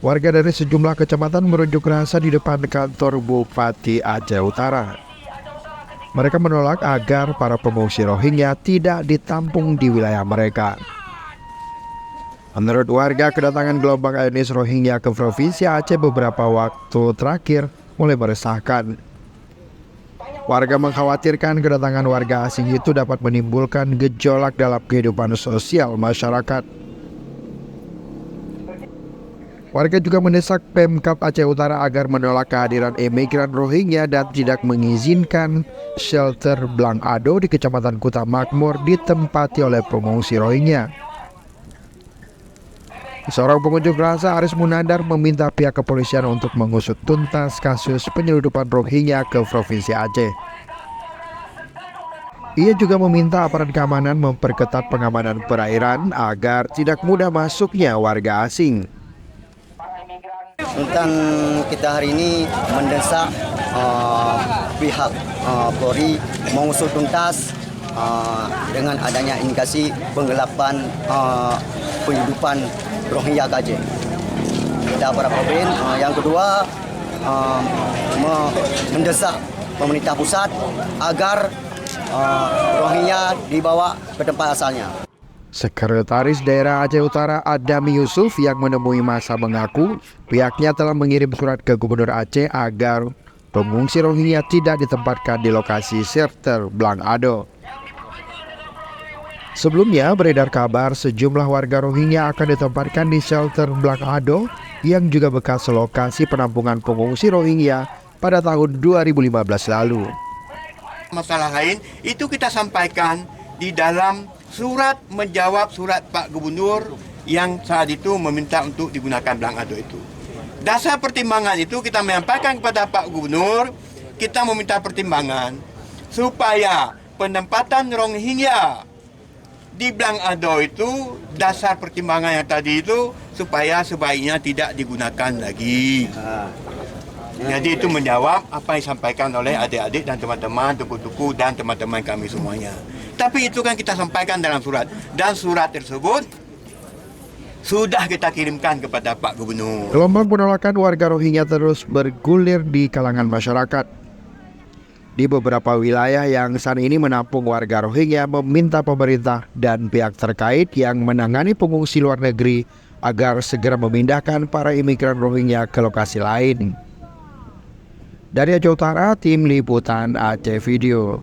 Warga dari sejumlah kecamatan berunjuk rasa di depan kantor Bupati Aceh Utara. Mereka menolak agar para pengungsi Rohingya tidak ditampung di wilayah mereka. Menurut warga, kedatangan gelombang etnis Rohingya ke Provinsi Aceh beberapa waktu terakhir mulai meresahkan. Warga mengkhawatirkan kedatangan warga asing itu dapat menimbulkan gejolak dalam kehidupan sosial masyarakat. Warga juga mendesak Pemkab Aceh Utara agar menolak kehadiran imigran Rohingya dan tidak mengizinkan shelter Blang Ado di Kecamatan Kuta Makmur ditempati oleh pengungsi Rohingya. Seorang pengunjuk rasa, Aris Munandar, meminta pihak kepolisian untuk mengusut tuntas kasus penyeludupan Rohingya ke Provinsi Aceh. Ia juga meminta aparat keamanan memperketat pengamanan perairan agar tidak mudah masuknya warga asing. Tentang kita hari ini mendesak pihak Polri mengusut tuntas dengan adanya indikasi penggelapan penghidupan Rohingya ke Aceh. Kita berapapun. Yang kedua, mendesak pemerintah pusat agar Rohingya dibawa ke tempat asalnya. Sekretaris Daerah Aceh Utara Adami Yusuf yang menemui massa mengaku pihaknya telah mengirim surat ke Gubernur Aceh agar pengungsi Rohingya tidak ditempatkan di lokasi shelter Blang Ado. Sebelumnya beredar kabar sejumlah warga Rohingya akan ditempatkan di shelter Blang Ado yang juga bekas lokasi penampungan pengungsi Rohingya pada tahun 2015 lalu. Masalah lain itu kita sampaikan di dalam surat menjawab surat Pak Gubernur yang saat itu meminta untuk digunakan Blang Ado itu. Dasar pertimbangan itu kita menyampaikan kepada Pak Gubernur, kita meminta pertimbangan supaya penempatan Rohingya di Blang Ado itu, dasar pertimbangan yang tadi itu supaya sebaiknya tidak digunakan lagi. Jadi itu menjawab apa yang disampaikan oleh adik-adik dan teman-teman, tuku-tuku dan teman-teman kami semuanya. Tapi itu kan kita sampaikan dalam surat. Dan surat tersebut sudah kita kirimkan kepada Pak Gubernur. Gelombang penolakan warga Rohingya terus bergulir di kalangan masyarakat. Di beberapa wilayah yang saat ini menampung warga Rohingya meminta pemerintah dan pihak terkait yang menangani pengungsi luar negeri agar segera memindahkan para imigran Rohingya ke lokasi lain. Dari Aceh Utara, Tim Liputan Aceh Video.